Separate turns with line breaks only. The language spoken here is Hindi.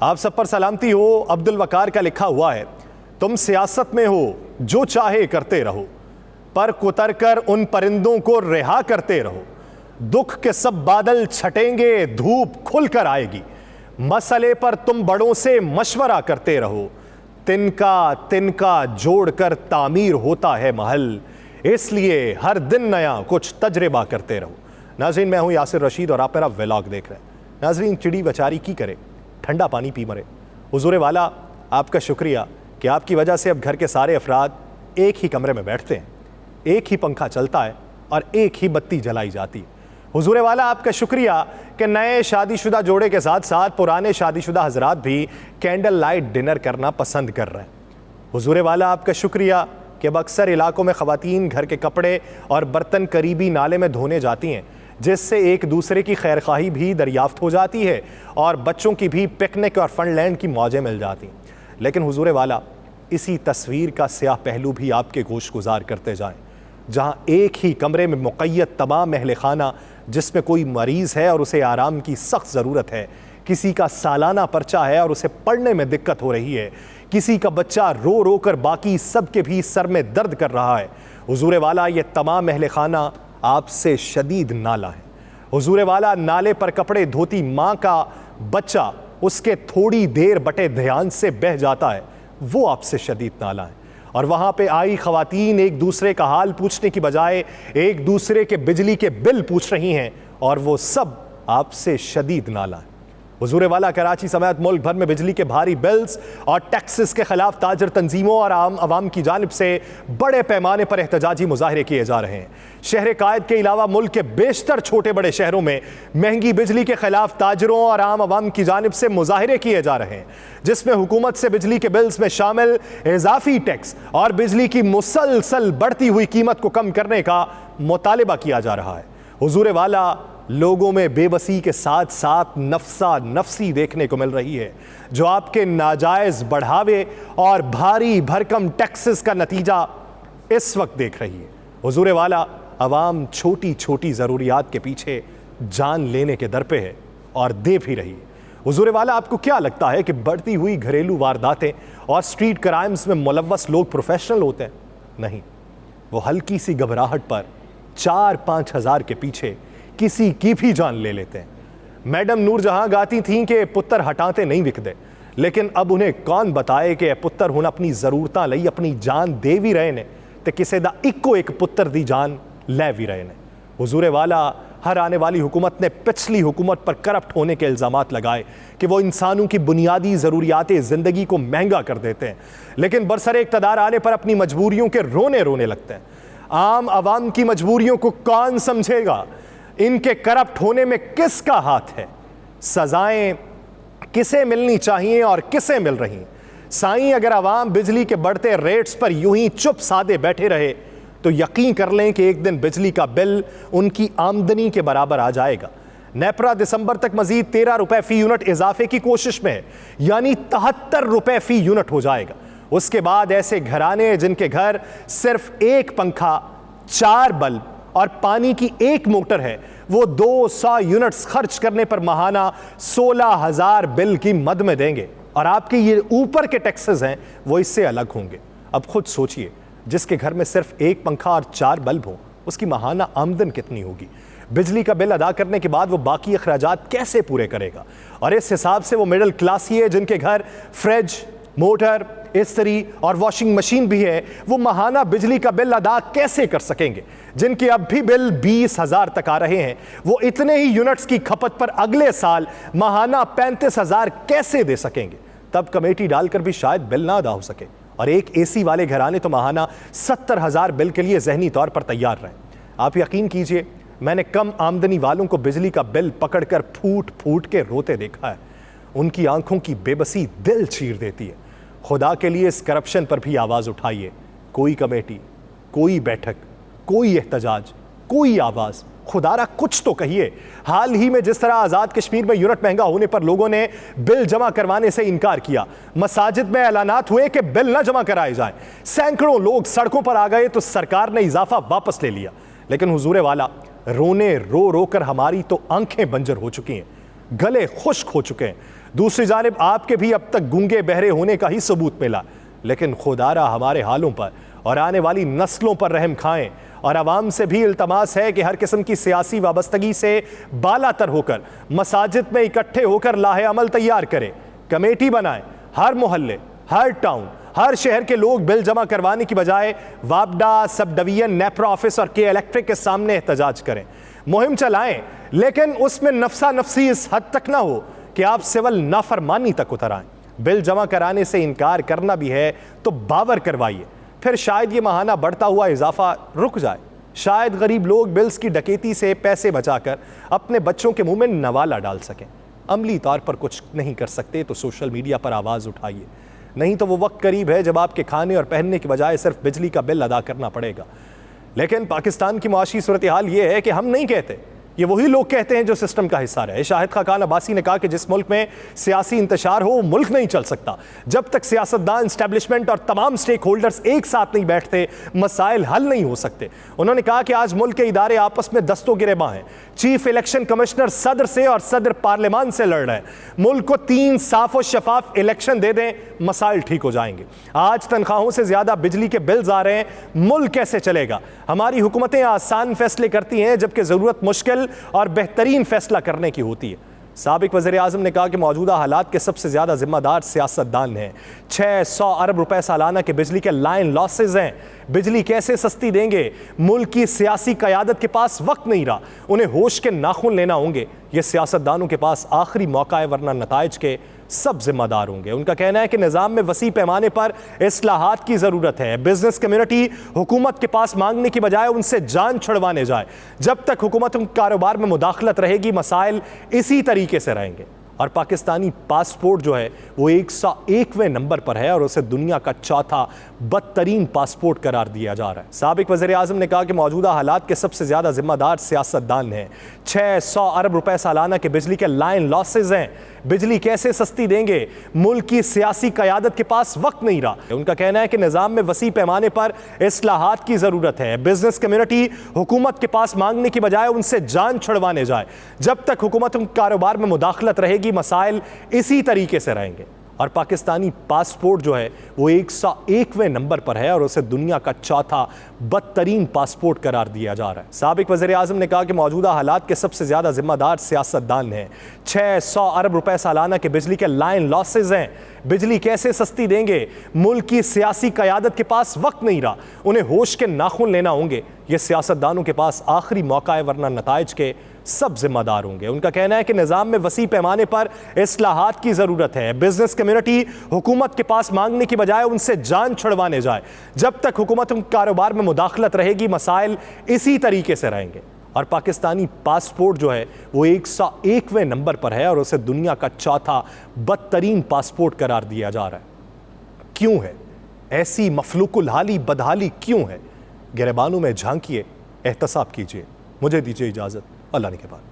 आप सब पर सलामती हो। अब्दुल वकार का लिखा हुआ है, तुम सियासत में हो, जो चाहे करते रहो, पर कुतर कर उन परिंदों को रिहा करते रहो। दुख के सब बादल छटेंगे, धूप खुलकर आएगी। मसले पर तुम बड़ों से मशवरा करते रहो, तिनका तिनका जोड़कर तामीर होता है महल, इसलिए हर दिन नया कुछ तजर्बा करते रहो। नाज़रीन, मैं हूं यासिर रशीद और आप मेरा व्लॉग देख रहे हैं। नाज़रीन, चिड़ी बेचारी की करे, ठंडा पानी पी मरे। हुजूर वाला, आपका शुक्रिया कि आपकी वजह से अब घर के सारे अफराद एक ही कमरे में बैठते हैं, एक ही पंखा चलता है और एक ही बत्ती जलाई जाती है। हुजूर वाला, आपका शुक्रिया कि नए शादीशुदा जोड़े के साथ साथ पुराने शादीशुदा हजरात भी कैंडल लाइट डिनर करना पसंद कर रहे हैं। हुजूर वाला, आपका शुक्रिया कि अब अक्सर इलाकों में ख़वातीन घर के कपड़े और बर्तन करीबी नाले में धोने जाती हैं, जिससे एक दूसरे की खैरख्वाही भी दरियाफ्त हो जाती है और बच्चों की भी पिकनिक और फनलैंड की मौजें मिल जाती हैं। लेकिन हुजूर वाला, इसी तस्वीर का स्याह पहलू भी आपके गोश गुजार करते जाएं, जहां एक ही कमरे में मुक़य्यद तमाम अहले खाना, जिसमें कोई मरीज़ है और उसे आराम की सख्त ज़रूरत है, किसी का सालाना पर्चा है और उसे पढ़ने में दिक्कत हो रही है, किसी का बच्चा रो रो कर बाकी सब के भी सर में दर्द कर रहा है। हुजूर वाला, ये तमाम अहले खाना आपसे शदीद नाला है। हुजूर वाला, नाले पर कपड़े धोती माँ का बच्चा उसके थोड़ी देर बटे ध्यान से बह जाता है, वो आपसे शदीद नाला है। और वहाँ पे आई ख़वातीन एक दूसरे का हाल पूछने की बजाय एक दूसरे के बिजली के बिल पूछ रही हैं, और वो सब आपसे शदीद नाला है। हुजूर वाला, कराची समेत मुल्क भर में बिजली के भारी बिल्स और टैक्सेस के खिलाफ ताजर तंजीमों और आम आवाम की जानिब से बड़े पैमाने पर एहतजाजी मुजाहरे किए जा रहे हैं। शहर कायद के अलावा मुल्क के बेशतर छोटे बड़े शहरों में महंगी बिजली के खिलाफ ताजरों और आम आवाम की जानिब से मुजाहरे किए जा रहे हैं, जिसमें हुकूमत से बिजली के बिल्स में शामिल इजाफी टैक्स और बिजली की मुसलसल बढ़ती हुई कीमत को कम करने का मुतालिबा किया जा रहा है। हुजूर वाला, लोगों में बेबसी के साथ साथ नफसा नफसी देखने को मिल रही है, जो आपके नाजायज बढ़ावे और भारी भरकम टैक्सेस का नतीजा इस वक्त देख रही है। हुजूर वाला, अवाम छोटी छोटी ज़रूरियात के पीछे जान लेने के दर पे है और दे भी रही है। हुजूर वाला, आपको क्या लगता है कि बढ़ती हुई घरेलू वारदातें और स्ट्रीट क्राइम्स में मुलव्वस लोग प्रोफेशनल होते हैं? नहीं, वो हल्की सी घबराहट पर 4-5 हज़ार के पीछे किसी की भी जान ले लेते हैं। मैडम नूरजहां गाती थीं कि पुत्तर हटाते नहीं विकदे, लेकिन अब उन्हें कौन बताए कि पुत्तर हुण अपनी ज़रूरतां लई अपनी जान दे भी रहे ने ते किसी दा इक्को एक पुत्तर दी जान ले भी रहे ने। हुजूर वाला, हर आने वाली हुकूमत ने पिछली हुकूमत पर करप्ट होने के इल्ज़ामात लगाए कि वो इंसानों की बुनियादी ज़रूरियात ज़िंदगी को महंगा कर देते हैं, लेकिन बरसरे इक़्तिदार आने पर अपनी मजबूरियों के रोने रोने लगते हैं। आम आवाम की मजबूरियों को कौन समझेगा? इनके करप्ट होने में किसका हाथ है? सजाएं किसे मिलनी चाहिए और किसे मिल रही? साईं, अगर आवाम बिजली के बढ़ते रेट्स पर यूं ही चुप सादे बैठे रहे तो यकीन कर लें कि एक दिन बिजली का बिल उनकी आमदनी के बराबर आ जाएगा। नेपरा दिसंबर तक मजीद 13 रुपए फी यूनिट इजाफे की कोशिश में है, यानी 73 रुपए फी यूनिट हो जाएगा। उसके बाद ऐसे घराने जिनके घर सिर्फ एक पंखा, 4 बल्ब और पानी की एक मोटर है, वो 200 यूनिट्स खर्च करने पर माहाना 16,000 बिल की मद में देंगे, और आपके ये ऊपर के टैक्सेस हैं वो इससे अलग होंगे। अब खुद सोचिए, जिसके घर में सिर्फ एक पंखा और 4 बल्ब हो, उसकी माहाना आमदन कितनी होगी? बिजली का बिल अदा करने के बाद वो बाकी अखराजात कैसे पूरे करेगा? और इस हिसाब से वो मिडिल क्लास ही है जिनके घर फ्रिज, मोटर, इस्त्री और वॉशिंग मशीन भी है, वो माहाना बिजली का बिल अदा कैसे कर सकेंगे? जिनके अब भी बिल 20,000 तक आ रहे हैं, वो इतने ही यूनिट्स की खपत पर अगले साल माहाना 35,000 कैसे दे सकेंगे? तब कमेटी डालकर भी शायद बिल ना अदा हो सके। और एक एसी वाले घराने तो माहाना 70,000 बिल के लिए जहनी तौर पर तैयार रहें। आप यकीन कीजिए, मैंने कम आमदनी वालों को बिजली का बिल पकड़कर फूट फूट के रोते देखा है। उनकी आंखों की बेबसी दिल चीर देती है। खुदा के लिए इस करप्शन पर भी आवाज़ उठाइए। कोई कमेटी, कोई बैठक, कोई एहतजाज, कोई आवाज़, खुदारा कुछ तो कहिए। हाल ही में जिस तरह आज़ाद कश्मीर में यूनिट महंगा होने पर लोगों ने बिल जमा करवाने से इनकार किया, मसाजिद में ऐलानात हुए कि बिल न जमा कराए जाएं, सैकड़ों लोग सड़कों पर आ गए तो सरकार ने इजाफा वापस ले लिया। लेकिन हुजूर वाला, रोने रो रो कर हमारी तो आंखें बंजर हो चुकी हैं, गले खुश्क हो चुके हैं। दूसरी जानिब आपके भी अब तक गूंगे बहरे होने का ही सबूत मिला, लेकिन खुदारा हमारे हालों पर और आने वाली नस्लों पर रहम खाएं। और आवाम से भी इल्तमास है कि हर किस्म की सियासी वाबस्तगी से बालातर होकर मसाजिद में इकट्ठे होकर लाहे अमल तैयार करें, कमेटी बनाएं। हर मोहल्ले, हर टाउन, हर शहर के लोग बिल जमा करवाने की बजाय वापडा, सब डिवीजन, नेप्रा ऑफिस और के इलेक्ट्रिक के सामने एहतजाज करें, मुहिम चलाएं, लेकिन उसमें नफसा नफसी इस हद तक ना हो कि आप सिविल नाफरमानी तक उतर आएं। बिल जमा कराने से इनकार करना भी है तो बावर करवाइए, फिर शायद ये माहाना बढ़ता हुआ इजाफा रुक जाए। शायद गरीब लोग बिल्स की डकैती से पैसे बचाकर अपने बच्चों के मुंह में नवाला डाल सकें। अमली तौर पर कुछ नहीं कर सकते तो सोशल मीडिया पर आवाज़ उठाइए, नहीं तो वो वक्त करीब है जब आपके खाने और पहनने की बजाय सिर्फ बिजली का बिल अदा करना पड़ेगा। लेकिन पाकिस्तान की मुआशी सूरत हाल ये है कि हम नहीं कहते, ये वही लोग कहते हैं जो सिस्टम का हिस्सा रहे। शाहिद खाकान अब्बासी ने कहा कि जिस मुल्क में सियासी इंतशार हो वो मुल्क नहीं चल सकता। जब तक सियासतदान, एस्टेब्लिशमेंट और तमाम स्टेक होल्डर्स एक साथ नहीं बैठते, मसाइल हल नहीं हो सकते। उन्होंने कहा कि आज मुल्क के इदारे आपस में दस्तों गिरेबां हैं। चीफ इलेक्शन कमिश्नर सदर से और सदर पार्लियामान से लड़ रहे हैं। मुल्क को 3 साफ और शफाफ इलेक्शन दे दें, मसाइल ठीक हो जाएंगे। आज तनख्वाहों से ज्यादा बिजली के बिल्स आ रहे हैं, मुल्क कैसे चलेगा? हमारी हुकूमतें आसान फैसले करती हैं जबकि जरूरत मुश्किल और बेहतरीन फैसला करने की होती है। साबिक वज़ीर आज़म ने कहा कि मौजूदा हालात के सबसे ज्यादा जिम्मेदार सियासतदान हैं। 600 अरब रुपए सालाना के बिजली के लाइन लॉसेज हैं। बिजली कैसे सस्ती देंगे? मुल्क की सियासी क़यादत के पास वक्त नहीं रहा, उन्हें होश के नाखून लेना होंगे। ये सियासतदानों के पास आखिरी मौका है, वरना नताइज के सब जिम्मेदार होंगे। उनका कहना है कि निज़ाम में वसी पैमाने पर इस्लाहात की ज़रूरत है। बिजनेस कम्युनिटी हुकूमत के पास मांगने की बजाय उनसे जान छुड़वाने जाए। जब तक हुकूमत कारोबार में मुदाखलत रहेगी, मसाइल इसी तरीके से रहेंगे। और पाकिस्तानी पासपोर्ट जो है वो 101वें नंबर पर है और उसे दुनिया का चौथा बदतरीन पासपोर्ट करार दिया जा रहा है। साबिक वज़ीर आज़म ने कहा कि मौजूदा हालात के सबसे ज़्यादा जिम्मेदार सियासतदान हैं। 600 अरब रुपए सालाना के बिजली के लाइन लॉसेज हैं। बिजली कैसे सस्ती देंगे? मुल्क की सियासी क़यादत के पास वक्त नहीं रहा। उनका कहना है कि निज़ाम में वसी पैमाने पर इस्लाहात की ज़रूरत है। बिजनेस कम्युनिटी हुकूमत के पास मांगने की बजाय उनसे जान छुड़वाने जाए। जब तक हुकूमत कारोबार में मुदाखलत रहेगी, मसाइल इसी तरीके से रहेंगे। और पाकिस्तानी पासपोर्ट जो है वो 101वें नंबर पर है और उसे दुनिया का चौथा बदतरीन पासपोर्ट करार दिया जा रहा है। साबिक वज़ीर आज़म ने कहा कि मौजूदा हालात के सबसे ज़्यादा जिम्मेदार सियासतदान हैं। 600 अरब रुपए सालाना के बिजली के लाइन लॉसेज हैं। बिजली कैसे सस्ती देंगे? मुल्क की सियासी क़यादत के पास वक्त नहीं रहा, उन्हें होश के नाखून लेना होंगे। ये सियासतदानों के पास आखिरी मौका है, वरना नताइज के सब जिम्मेदार होंगे। उनका कहना है कि निज़ाम में वसी पैमाने पर इस्लाहात की ज़रूरत है। बिजनेस कम्युनिटी हुकूमत के पास मांगने की बजाय उनसे जान छुड़वाने जाए। जब तक हुकूमत कारोबार में मुदाखलत रहेगी, मसाइल इसी तरीके से रहेंगे। और पाकिस्तानी पासपोर्ट जो है वो 101वें नंबर पर है और उसे दुनिया का चौथा बदतरीन पासपोर्ट करार दिया जा रहा है। क्यों है ऐसी मफलूकुल हाली बदहाली? क्यों है? गिरबानों में झांकिए, एहतसाब कीजिए। मुझे दीजिए इजाज़त, अल्लाह ने के बाद।